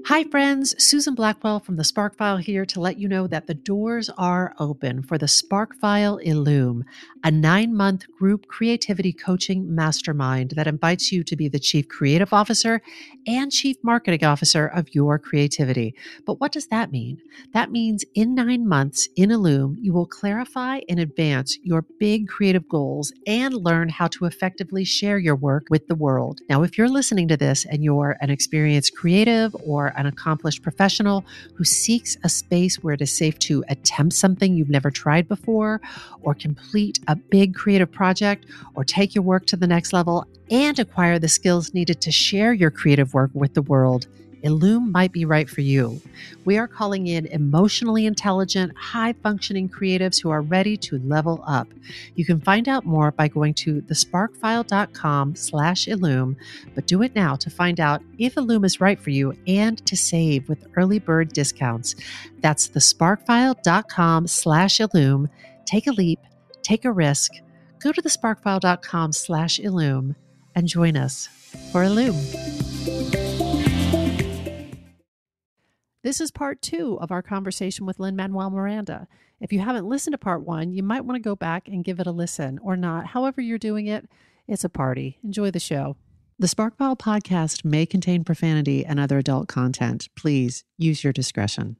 Hi, friends. Susan Blackwell from the Spark File here to let you know that the doors are open for the Spark File Illume, a 9-month group creativity coaching mastermind that invites you to be the chief creative officer and chief marketing officer of your creativity. But what does that mean? That means in 9 months in Illume, you will clarify and advance your big creative goals and learn how to effectively share your work with the world. Now, if you're listening to this and you're an experienced creative or an accomplished professional who seeks a space where it is safe to attempt something you've never tried before, or complete a big creative project, or take your work to the next level and acquire the skills needed to share your creative work with the world, Illume might be right for you. We are calling in emotionally intelligent, high-functioning creatives who are ready to level up. You can find out more by going to thesparkfile.com/Illume, but do it now to find out if Illume is right for you and to save with early bird discounts. That's thesparkfile.com/Illume. Take a leap, take a risk. Go to thesparkfile.com/Illume and join us for Illume. This is part 2 of our conversation with Lin-Manuel Miranda. If you haven't listened to part 1, you might want to go back and give it a listen, or not. However you're doing it, it's a party. Enjoy the show. The Sparkfile podcast may contain profanity and other adult content. Please use your discretion.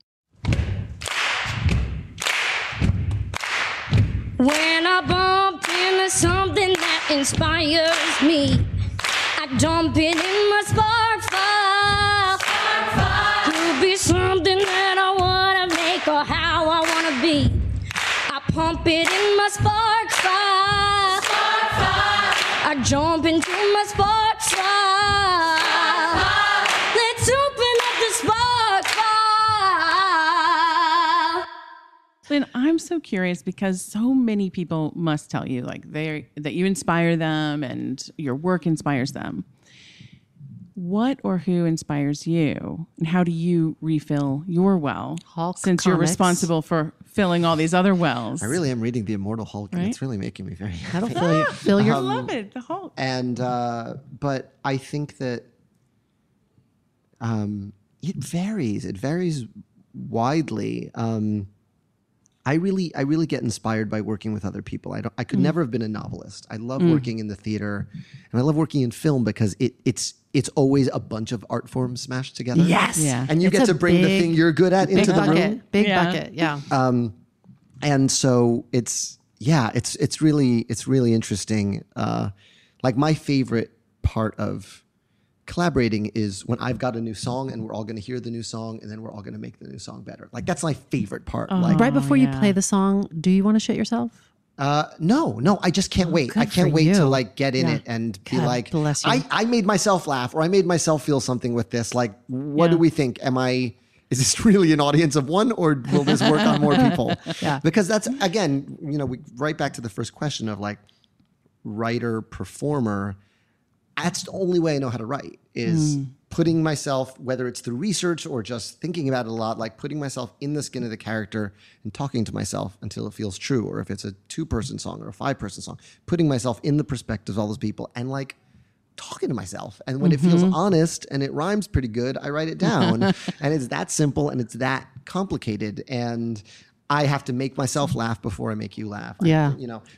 When I bump into something that inspires me, I dump it in my spark file. Could be something that I want to make or how I want to be. I pump it in my spark file. I jump into my spark file. Let's open up the spark file. Lynn, I'm so curious because so many people must tell you that you inspire them and your work inspires them. What or who inspires you, and how do you refill your well? Hulk since comics. You're responsible for filling all these other wells. I really am reading The Immortal Hulk, Right? and it's really making me very happy. That'll fill your... I love it, the Hulk. And but I think that it varies. It varies widely. I really get inspired by working with other people. I could never have been a novelist. I love working in the theater, and I love working in film because it's always a bunch of art forms smashed together. Yes. Yeah. And you get to bring the thing you're good at into the room. Big Yeah. bucket, yeah. And so it's really interesting. Like my favorite part of collaborating is when I've got a new song and we're all going to hear the new song and then we're all going to make the new song better. Like that's my favorite part. Right before you play the song, do you want to shit yourself? No, I just can't wait. I good can't for wait you. to like get in Yeah. it and be God like, bless you. I made myself laugh or I made myself feel something with this. Like, what do we think? Is this really an audience of one or will this work on more people? Yeah. Because that's, again, we right back to the first question of like writer, performer. That's the only way I know how to write is putting myself, whether it's through research or just thinking about it a lot, like putting myself in the skin of the character and talking to myself until it feels true. Or if it's a 2-person song or a 5-person song, putting myself in the perspectives of all those people and like talking to myself. And when it feels honest and it rhymes pretty good, I write it down. And it's that simple and it's that complicated. And I have to make myself laugh before I make you laugh. Yeah.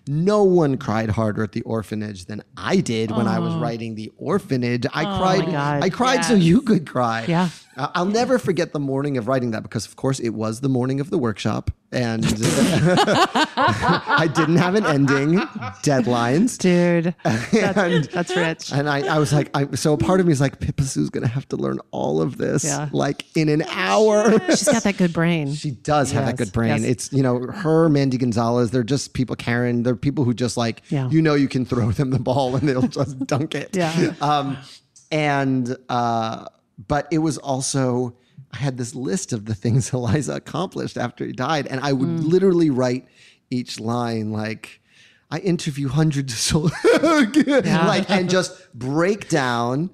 No one cried harder at the orphanage than I did when I was writing The Orphanage. I cried. my God. I cried so you could cry. Yeah. I'll never forget the morning of writing that because, of course, it was the morning of the workshop. And I didn't have an ending, deadlines. Dude, that's rich. And I was like, so a part of me is like, Pippa Sue's going to have to learn all of this like in an hour. She's got that good brain. She does have that good brain. Yes. It's, her, Mandy Gonzalez, they're just people, Karen, they're people who just like, you can throw them the ball and they'll just dunk it. Yeah. But it was also, I had this list of the things Eliza accomplished after he died. And I would literally write each line like, I interview hundreds of soldiers, and just break down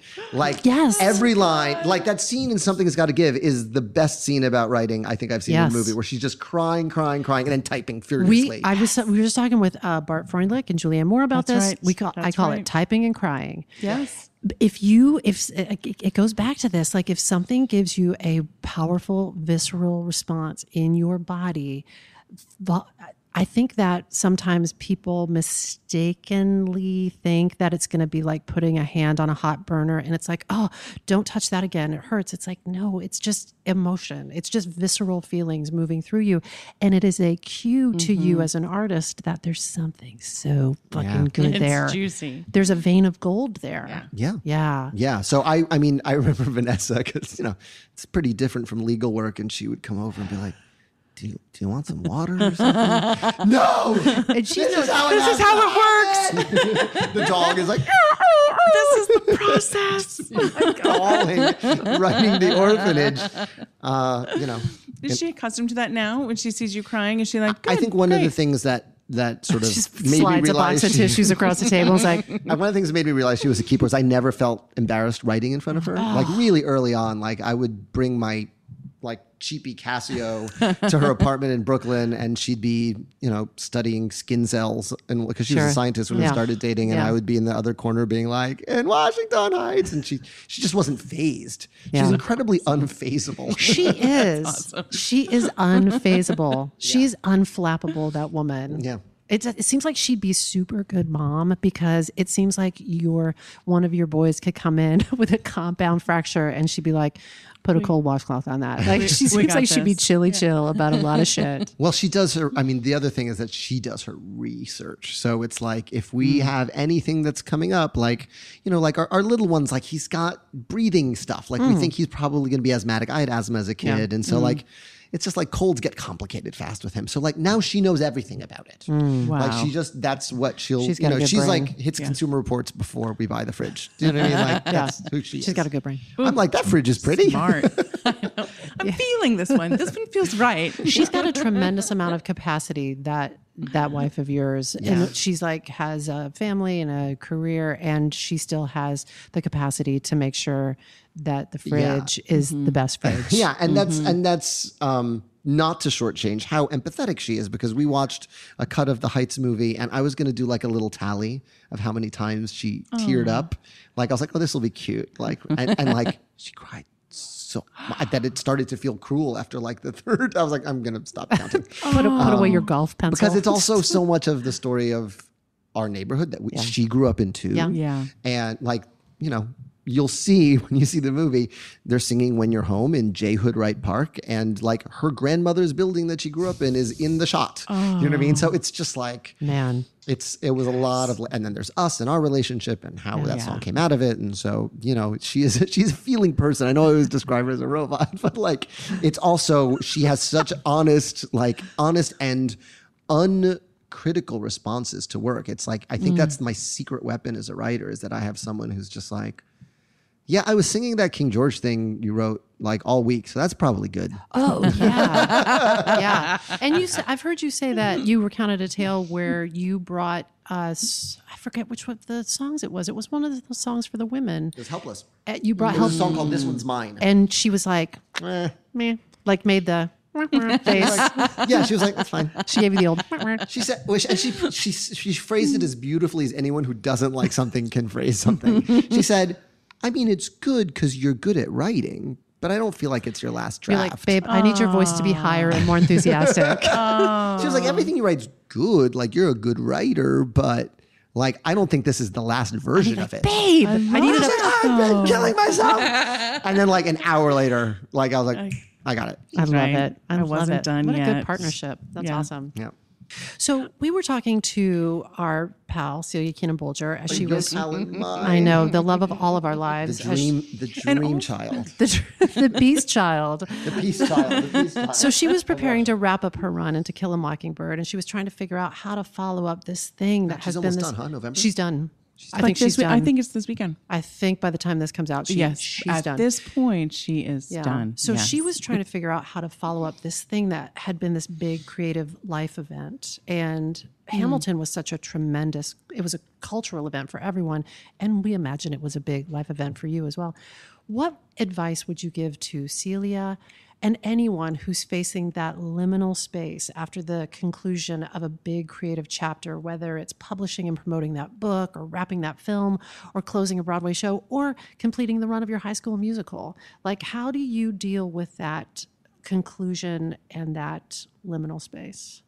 every line. Like that scene in Something Has Got to Give is the best scene about writing I think I've seen in a movie, where she's just crying, and then typing furiously. We were just talking with Bart Freundlich and Julianne Moore about That's this. right. I call it typing and crying. Yes. if it goes back to this, like if something gives you a powerful visceral response in your body, I think that sometimes people mistakenly think that it's going to be like putting a hand on a hot burner, and it's like, oh, don't touch that again, it hurts. It's like, no, it's just emotion. It's just visceral feelings moving through you. And it is a cue to you as an artist that there's something so fucking good there. It's juicy. There's a vein of gold there. Yeah. So I mean, I remember Vanessa, because, it's pretty different from legal work. And she would come over and be like, do you want some water or something? No! And This is how it works! The dog is like, This is the process. calling, running the orphanage. Is she accustomed to that now? When she sees you crying, is she like, I think one of great. the things that sort of Just made me slides a box realize of tissues across the table. It's like, one of the things that made me realize she was a keeper was I never felt embarrassed writing in front of her. Like really early on, like I would bring my like cheapy Casio to her apartment in Brooklyn, and she'd be, studying skin cells, and because she was a scientist when we started dating, and I would be in the other corner being like, in Washington Heights, and she just wasn't phased. She's incredibly unfazable. she is. Awesome. She is unfazable. She's unflappable, that woman. Yeah. It seems like she'd be super good mom, because it seems like one of your boys could come in with a compound fracture and she'd be like, put a cold washcloth on that. Like she seems like she'd be chill about a lot of shit. Well, she does the other thing is that she does her research. So it's like, if we have anything that's coming up, like, like our little ones, like he's got breathing stuff. Like we think he's probably going to be asthmatic. I had asthma as a kid. And so like, it's just like colds get complicated fast with him. So like now she knows everything about it. Wow. Like that's what she's got a good she's brain. like hits Consumer Reports before we buy the fridge. Do you know what I mean? Like that's who she is. She's got a good brain. I'm like, that fridge is pretty. Smart. I'm feeling this one. This one feels right. She's got a tremendous amount of capacity, that wife of yours. And she's like, has a family and a career, and she still has the capacity to make sure that the fridge is the best fridge. Yeah. And that's not to shortchange how empathetic she is, because we watched a cut of the Heights movie, and I was going to do like a little tally of how many times she teared up. Like I was like, oh, this will be cute. Like, and like she cried so that it started to feel cruel after like the third. I was like, I'm going to stop counting. Put away your golf pencil. Because it's also so much of the story of our neighborhood that she grew up in too. Yeah. And like, you'll see when you see the movie, they're singing When You're Home in J. Hood Wright Park. And like her grandmother's building that she grew up in is in the shot. You know what I mean? So it's just like, man, it was a lot of, and then there's us and our relationship and how that song came out of it. And so, she's a feeling person. I know I always describe her as a robot, but like, it's also, she has such honest and uncritical responses to work. It's like, I think that's my secret weapon as a writer, is that I have someone who's just like, yeah, I was singing that King George thing you wrote like all week, so that's probably good. Oh, yeah. Yeah. And I've heard you say that you recounted a tale where you brought us, I forget which one of the songs it was. It was one of the songs for the women. It was Helpless. You brought It was a song called This One's Mine. And she was like, meh, like made the face. Yeah, she was like, that's fine. She gave you the old. She said, and she phrased it as beautifully as anyone who doesn't like something can phrase something. She said, I mean, it's good because you're good at writing, but I don't feel like it's your last draft. You're like, babe, I need your voice to be higher and more enthusiastic. She was like, everything you write's good. Like, you're a good writer, but like, I don't think this is the last version of it. Babe, I needed I've been killing myself. And then like an hour later, like I was like, I got it. I love right. it. I wasn't love it. done what yet. a good partnership. That's awesome. Yeah. So we were talking to our pal, Celia Keenan Bolger, as she was, I I know, the love of all of our lives. The dream child. The beast child. The peace child. The peace child. So she was preparing to wrap up her run and To Kill a Mockingbird, and she was trying to figure out how to follow up this thing that has been almost this. done, huh? November? She's done. I Like think she's done. I think it's this weekend. I think by the time this comes out, she's At done. this point, she is done. So Yes. she was trying to figure out how to follow up this thing that had been this big creative life event. And Hamilton was such a tremendous, it was a cultural event for everyone. And we imagine it was a big life event for you as well. What advice would you give to Celia And anyone who's facing that liminal space after the conclusion of a big creative chapter, whether it's publishing and promoting that book or wrapping that film or closing a Broadway show or completing the run of your high school musical, like how do you deal with that conclusion and that liminal space?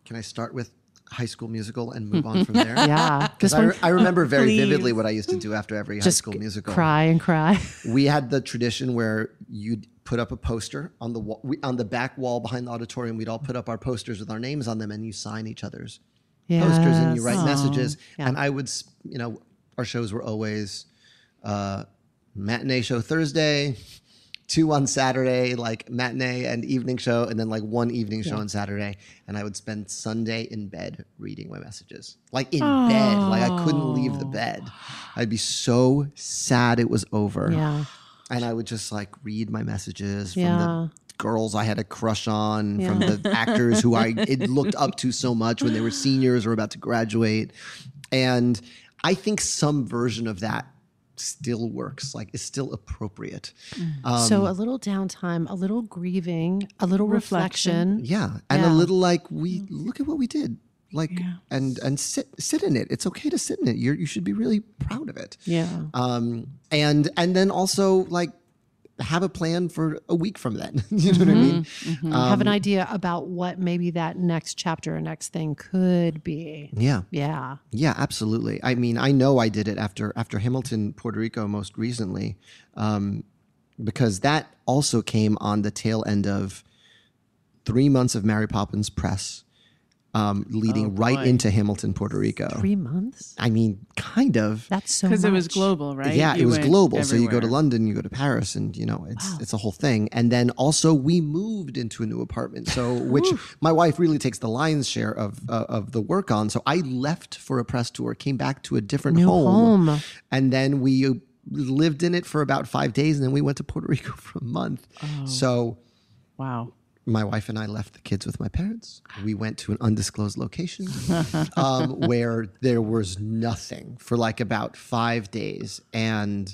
Can I start with High School Musical and move on from there? Yeah. Because I remember very Please. vividly what I used to do after every High School Musical. Cry and cry. We had the tradition where you'd put up a poster on the wall, on the back wall behind the auditorium. We'd all put up our posters with our names on them, and you sign each other's posters and you write messages. Yeah. And I would, our shows were always matinee show Thursday, 2 on Saturday, like matinee and evening show, and then like 1 evening show on Saturday. And I would spend Sunday in bed reading my messages. Like in bed. Like I couldn't leave the bed. I'd be so sad it was over. Yeah. And I would just like read my messages from Yeah. the girls I had a crush on, from the actors who I looked up to so much when they were seniors or about to graduate. And I think some version of that still works, like it's still appropriate. So a little downtime, a little grieving, a little reflection. Yeah. And a little like, we look at what we did. Like, and sit in it. It's okay to sit in it. You should be really proud of it. Yeah. And then also like have a plan for a week from then. You know what I mean? Have an idea about what maybe that next chapter or next thing could be. Yeah. Yeah. Yeah, absolutely. I mean, I know I did it after Hamilton, Puerto Rico most recently, because that also came on the tail end of 3 months of Mary Poppins press, leading right into Hamilton, Puerto Rico. 3 months? I mean, kind of. That's so much. Because it was global, right? Yeah, You it was went global. So you go to everywhere. London, you go to Paris, and it's a whole thing. And then also we moved into a new apartment, so which my wife really takes the lion's share of the work on. So I left for a press tour, came back to a different home, and then we lived in it for about 5 days, and then we went to Puerto Rico for a month. So Wow. my wife and I left the kids with my parents. We went to an undisclosed location where there was nothing for like about 5 days. And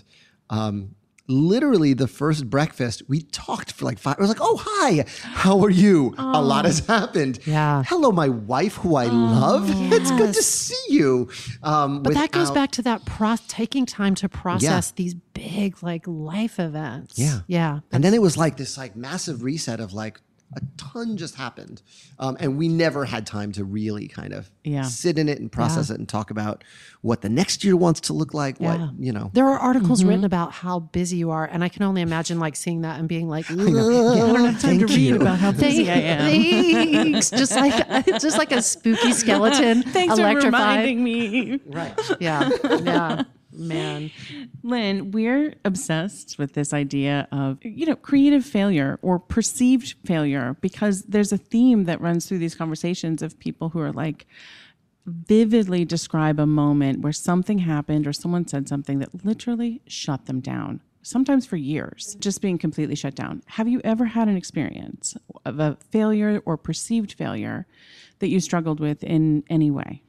literally the first breakfast, we talked for like 5. I was like, oh, hi, how are you? A lot has happened. Yeah. Hello, my wife, who I love. It's good to see you. But that goes back to that taking time to process these big like life events. Yeah. Yeah. And then it was like this like massive reset of like, a ton just happened. And we never had time to really kind of sit in it and process it and talk about what the next year wants to look like. What, There are articles written about how busy you are. And I can only imagine like seeing that and being like, I don't have time to read about how busy I am. Thanks. just like a spooky skeleton. Thanks for electrified. reminding me. Right. Yeah. Yeah. Man. Lynn, we're obsessed with this idea of, creative failure or perceived failure, because there's a theme that runs through these conversations of people who are like, vividly describe a moment where something happened or someone said something that literally shut them down, sometimes for years, just being completely shut down. Have you ever had an experience of a failure or perceived failure that you struggled with in any way?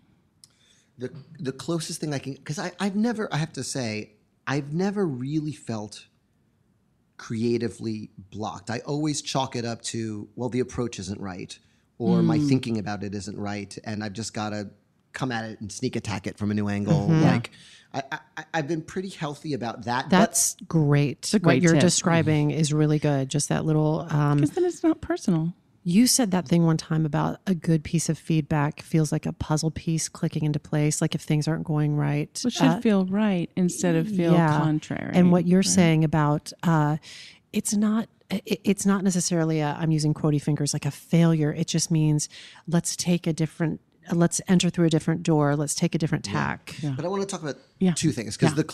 The closest thing I can, because I have to say, I've never really felt creatively blocked. I always chalk it up to, well, the approach isn't right, or my thinking about it isn't right, and I've just got to come at it and sneak attack it from a new angle. Like, I've been pretty healthy about that. That's great. a great What you're tip. describing is really good. Just that little, Because then it's not personal. you said that thing one time about a good piece of feedback feels like a puzzle piece clicking into place. Like if things aren't going right. It should feel right instead of feel contrary. And what you're saying about, it's not necessarily I'm using quotey fingers, like a failure. It just means let's enter through a different door. Let's take a different tack. Yeah. But I want to talk about two things, because the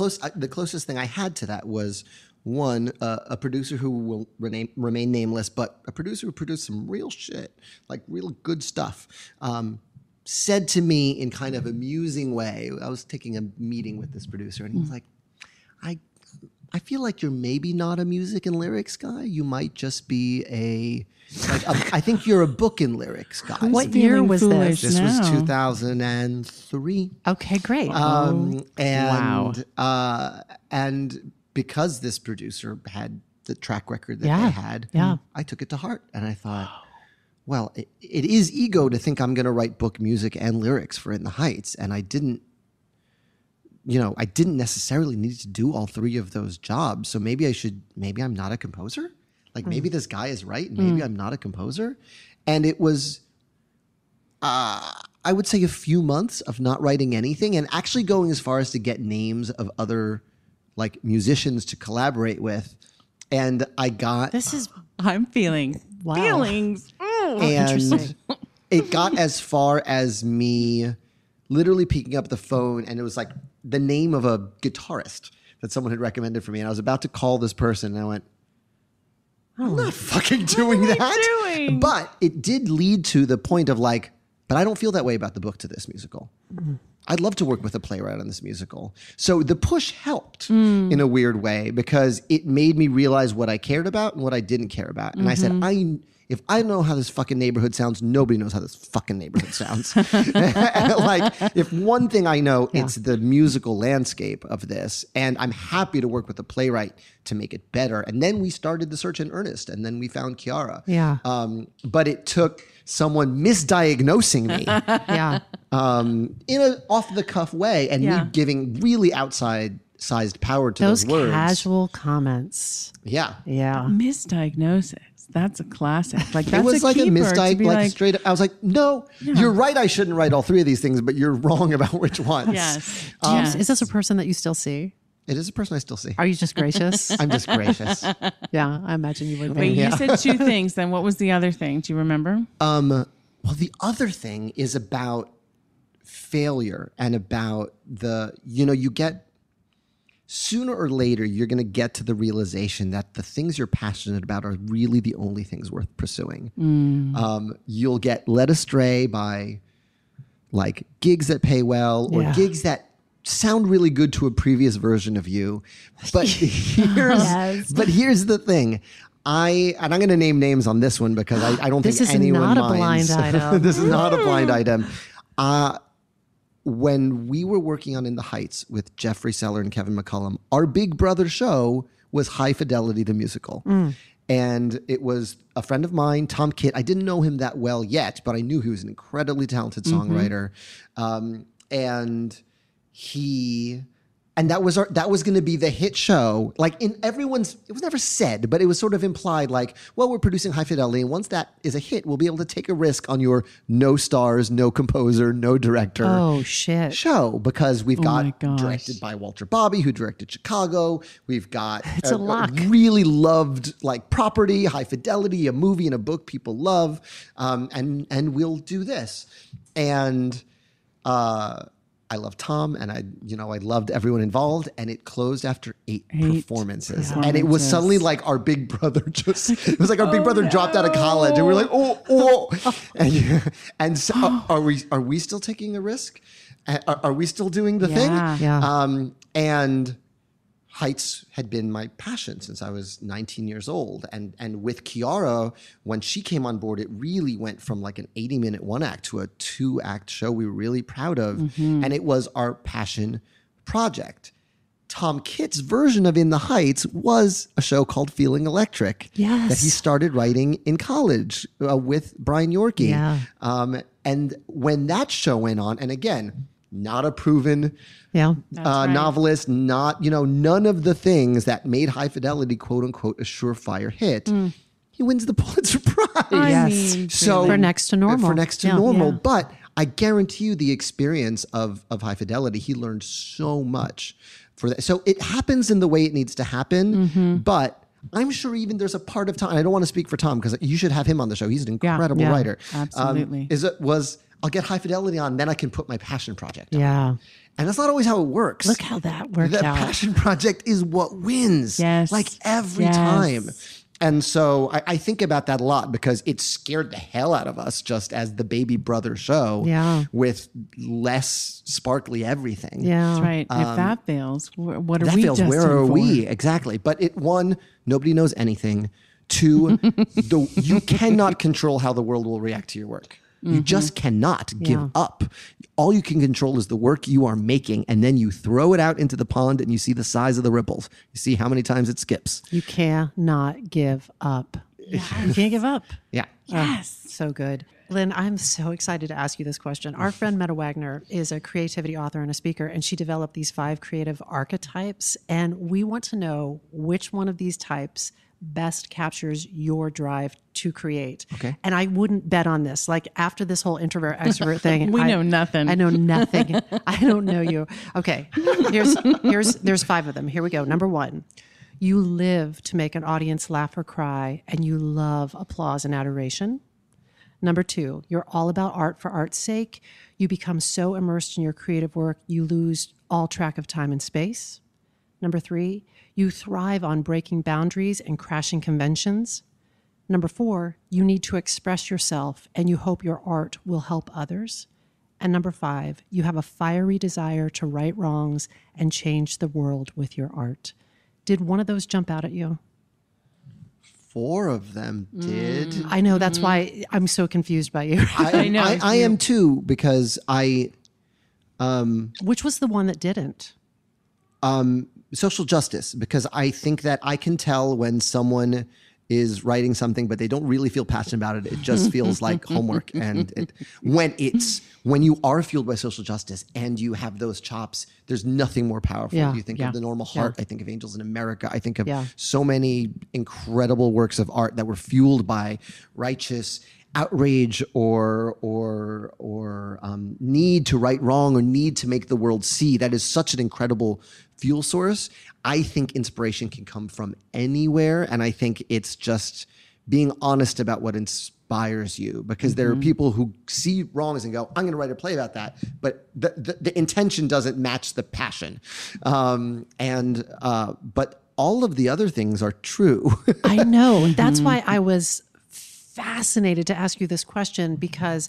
closest thing I had to that was one, a producer who will remain nameless, but a producer who produced some real shit, like real good stuff, said to me in kind of amusing way. I was taking a meeting with this producer, and he was like, I feel like you're maybe not a music and lyrics guy. You might just be I think you're a book and lyrics guy. What year was this? This was 2003. Okay, great. And because this producer had track record that they had. Yeah. I took it to heart, and I thought, well, it is ego to think I'm going to write book music and lyrics for In the Heights, and I didn't necessarily need to do all three of those jobs. So maybe I'm not a composer. Like maybe this guy is right, and maybe I'm not a composer. And it was, I would say, a few months of not writing anything, and actually going as far as to get names of other like musicians to collaborate with. And I got I'm feeling feelings. and it got as far as me literally picking up the phone, and it was like the name of a guitarist that someone had recommended for me. And I was about to call this person, and I went, I'm not fucking doing that. But it did lead to the point of like, but I don't feel that way about the book to this musical. I'd love to work with a playwright on this musical. So the push helped in a weird way, because it made me realize what I cared about and what I didn't care about. And I said, if I know how this fucking neighborhood sounds, nobody knows how this fucking neighborhood sounds. Like, if one thing I know, it's the musical landscape of this. And I'm happy to work with a playwright to make it better. And then we started the search in earnest, and then we found Chiara. Yeah. But it took someone misdiagnosing me in an off-the-cuff way, and me giving really outside-sized power to those words. Casual comments. Yeah. Misdiagnosis. That's a classic. Like, that's it was like a misdiagnosis, like straight up. I was like, no, you're right. I shouldn't write all three of these things, but you're wrong about which ones. Yes. Is this a person that you still see? It is a person I still see. Are you just gracious? I'm just gracious. Yeah, I imagine you would be. Wait, you said two things. Then what was the other thing? Do you remember? Well, the other thing is about failure and about you get, sooner or later, you're going to get to the realization that the things you're passionate about are really the only things worth pursuing. You'll get led astray by like gigs that pay well, or gigs that sound really good to a previous version of you. But here's the thing. And I'm going to name names on this one because I don't think anyone minds. This is not a blind item. This is not a blind item. When we were working on In the Heights with Jeffrey Seller and Kevin McCullum, our big brother show was High Fidelity, the musical. And it was a friend of mine, Tom Kitt. I didn't know him that well yet, but I knew he was an incredibly talented songwriter. And that was going to be the hit show. Like it was never said, but it was sort of implied like, well, we're producing High Fidelity, and once that is a hit, we'll be able to take a risk on your no stars, no composer, no director show, because we've got directed by Walter Bobby, who directed Chicago. We've got it's a really loved like property, High Fidelity, a movie and a book people love, and we'll do this. And I love Tom, and I loved everyone involved, and it closed after eight performances. And it was suddenly like our big brother it was like our big brother dropped out of college, and we were like, and so are we still taking a risk? Are we still doing the thing? And Heights had been my passion since I was 19 years old. And with Chiara, when she came on board, it really went from like an 80-minute one act to a 2-act show we were really proud of. And it was our passion project. Tom Kitt's version of In the Heights was a show called Feeling Electric that he started writing in college with Brian Yorkie. And when that show went on, and again, not a proven novelist, not, none of the things that made High Fidelity, quote unquote, a surefire hit. He wins the Pulitzer Prize. For Next to Normal. But I guarantee you the experience of High Fidelity, he learned so much for that. So it happens in the way it needs to happen, but I'm sure there's a part of Tom, and I don't want to speak for Tom because you should have him on the show. He's an incredible writer. Absolutely. I'll get High Fidelity on, then I can put my passion project on. And that's not always how it works. Look how that worked out. The passion project is what wins. Yes. Like every time. And so I think about that a lot because it scared the hell out of us just as the baby brother show with less sparkly everything. That's right. If that fails, what are we destined for? Where are we? Exactly. But one, nobody knows anything. Two, you cannot control how the world will react to your work. You just cannot give up. All you can control is the work you are making, and then you throw it out into the pond and you see the size of the ripples. You see how many times it skips. You cannot give up. You can't give up. Yeah. Yes. So good. Lynn, I'm so excited to ask you this question. Our friend Meta Wagner is a creativity author and a speaker, and she developed these 5 creative archetypes. And we want to know which one of these types best captures your drive to create. Okay. And I wouldn't bet on this. Like after this whole introvert extrovert thing, We know nothing. I know nothing. I don't know you. Okay. There's 5 of them. Here we go. Number 1. You live to make an audience laugh or cry, and you love applause and adoration. Number 2, you're all about art for art's sake. You become so immersed in your creative work, you lose all track of time and space. Number 3, you thrive on breaking boundaries and crashing conventions. Number 4, you need to express yourself and you hope your art will help others. And number 5, you have a fiery desire to right wrongs and change the world with your art. Did one of those jump out at you? 4 of them did. I know, that's why I'm so confused by you. I know. I am too, because Which was the one that didn't? social justice, because I think that I can tell when someone is writing something, but they don't really feel passionate about it. It just feels like homework. And when you are fueled by social justice and you have those chops, there's nothing more powerful. Yeah, You think yeah, of The Normal Heart. yeah. I think of Angels in America. I think of Yeah. so many incredible works of art that were fueled by righteous outrage or need to right wrong or need to make the world see. That is such an incredible fuel source. I think inspiration can come from anywhere, and I think it's just being honest about what inspires you, because there are people who see wrongs and go, I'm going to write a play about that, but the intention doesn't match the passion. But all of the other things are true. I know. That's why I was fascinated to ask you this question, because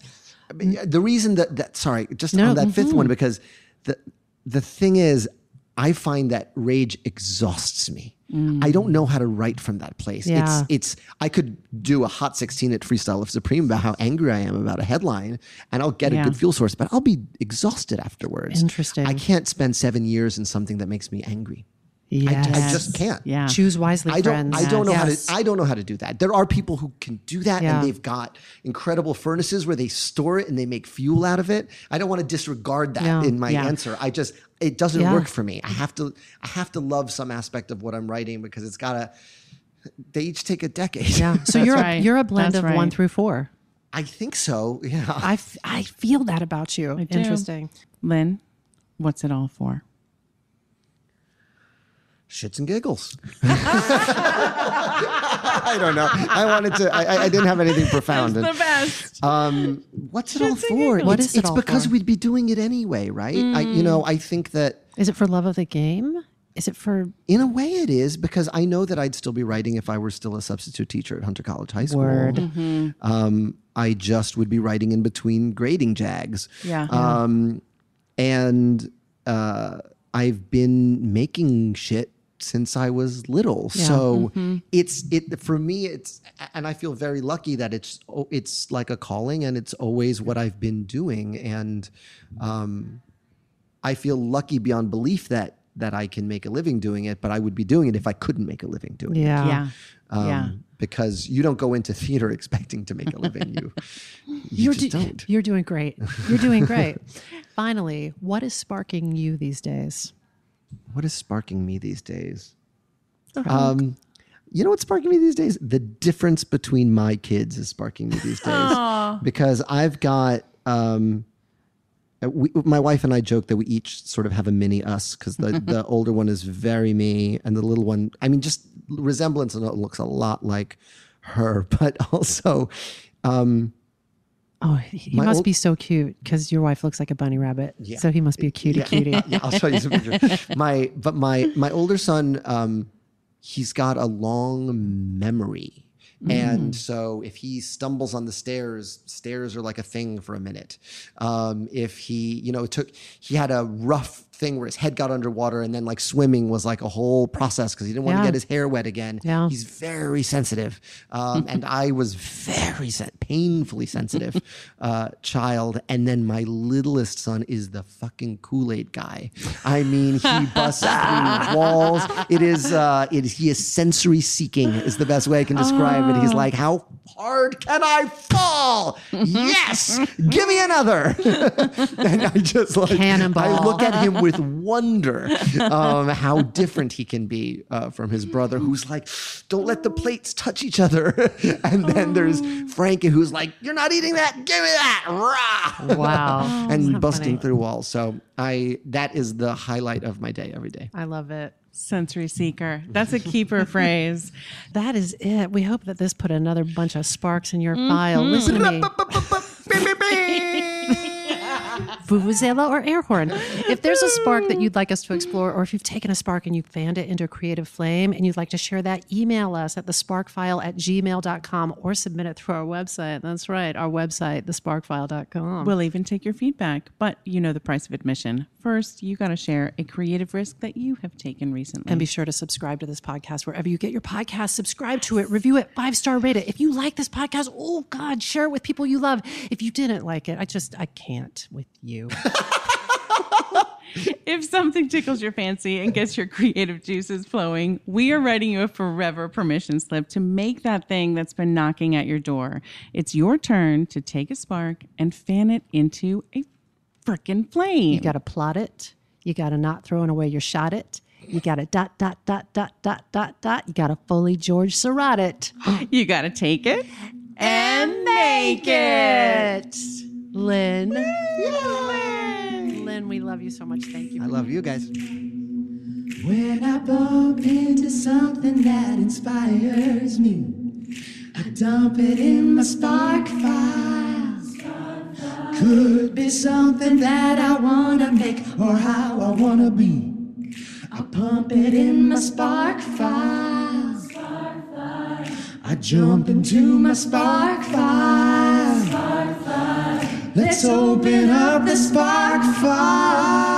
The reason that sorry, just No, on that fifth one, because the thing is, I find that rage exhausts me. I don't know how to write from that place. Yeah. It's I could do a Hot 16 at Freestyle of Supreme about how angry I am about a headline, and I'll get a good fuel source, but I'll be exhausted afterwards. Interesting. I can't spend 7 years in something that makes me angry. yes. I just can't. Yeah. Choose wisely, I don't friends. know Yes. how to do that. There are people who can do that, Yeah. and they've got incredible furnaces where they store it and they make fuel out of it. I don't want to disregard that No. in my Yeah. answer. It doesn't Yeah. work for me. I have to love some aspect of what I'm writing, because they each take a decade. Yeah. So That's you're right. you're a blend That's of 1 right. through 4. I think so. Yeah. I feel that about you. I do. Interesting. Lynn, what's it all for? Shits and giggles. I don't know. I didn't have anything profound. The best. What's it all for? What is it it's all because for? we'd be doing it anyway, right? I think that Is it for love of the game? Is it for in a way it is, because I know that I'd still be writing if I were still a substitute teacher at Hunter College High School. Word. I just would be writing in between grading jags. Yeah. I've been making shit since I was little. Yeah. So it's for me, and I feel very lucky that it's like a calling, and it's always what I've been doing. And I feel lucky beyond belief that I can make a living doing it, but I would be doing it if I couldn't make a living doing it. yeah. Yeah. Because you don't go into theater expecting to make a living. You just don't. You're doing great. You're doing great. Finally, what is sparking you these days? What is sparking me these days? You know what's sparking me these days? The difference between my kids is sparking me these days. Because I've got, my wife and I joke that we each sort of have a mini us, because the older one is very me, and the little one, I mean, just resemblance, and it looks a lot like her, but also, Oh, he must be so cute, because your wife looks like a bunny rabbit. Yeah. So he must be a cutie. Yeah, I'll show you some pictures. My older son, he's got a long memory. And so if he stumbles on the stairs are like a thing for a minute. If he, he had a rough thing where his head got underwater, and then like swimming was like a whole process because he didn't want to get his hair wet again. Yeah. He's very sensitive. And I was very painfully sensitive child. And then my littlest son is the fucking Kool-Aid guy. I mean, he busts through walls. He is sensory seeking is the best way I can describe it. He's like, how hard can I fall? Yes, give me another. And I just like, Cannonball. I look at him with wonder how different he can be from his brother, who's like, don't let the plates touch each other. And then there's Frankie, who's like, you're not eating that, give me that. Rah! Wow. And busting through walls. So that is the highlight of my day every day. I love it. Sensory seeker. That's a keeper phrase. That is it. We hope that this put another bunch of sparks in your file. Listen to me. Vuvuzela or air horn. If there's a spark that you'd like us to explore, or if you've taken a spark and you fanned it into a creative flame and you'd like to share that, email us at thesparkfile@gmail.com or submit it through our website. That's right, our website, thesparkfile.com. We'll even take your feedback, but you know the price of admission. First, you got to share a creative risk that you have taken recently. And be sure to subscribe to this podcast wherever you get your podcast. Subscribe to it, review it, 5-star rate it. If you like this podcast, oh God, share it with people you love. If you didn't like it, I can't with you. If something tickles your fancy and gets your creative juices flowing, we are writing you a forever permission slip to make that thing that's been knocking at your door. It's your turn to take a spark and fan it into a frickin' flame. You got to plot it. You got to not throwing away your shot it. You got to ... You got to fully George Surratt it. You got to take it And make it. Lynn. Lynn, we love you so much. Thank you. I love you guys. When I bump into something that inspires me, I dump it in my spark file. Could be something that I wanna make or how I wanna be. I pump it in my spark file. I jump into my spark file. Let's open up the spark file.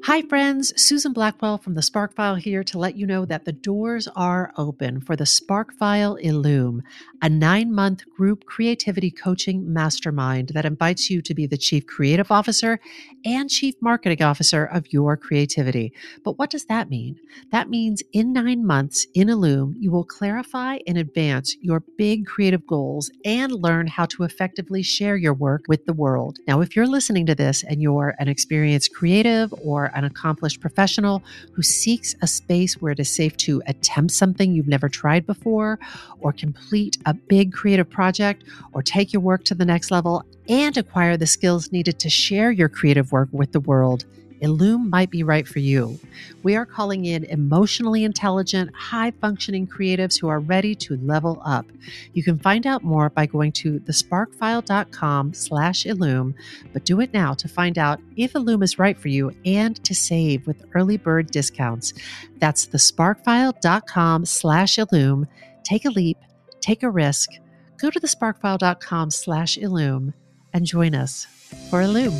Hi, friends. Susan Blackwell from the Spark File here to let you know that the doors are open for the Spark File Illume, a 9-month group creativity coaching mastermind that invites you to be the Chief Creative Officer and Chief Marketing Officer of your creativity. But what does that mean? That means in 9 months in Illume, you will clarify and advance your big creative goals and learn how to effectively share your work with the world. Now, if you're listening to this and you're an experienced creative or an accomplished professional who seeks a space where it is safe to attempt something you've never tried before, or complete a big creative project, or take your work to the next level and acquire the skills needed to share your creative work with the world, Illume might be right for you. We are calling in emotionally intelligent, high-functioning creatives who are ready to level up. You can find out more by going to thesparkfile.com/Illume, but do it now to find out if Illume is right for you and to save with early bird discounts. That's thesparkfile.com/Illume. Take a leap, take a risk. Go to thesparkfile.com/Illume and join us for Illume.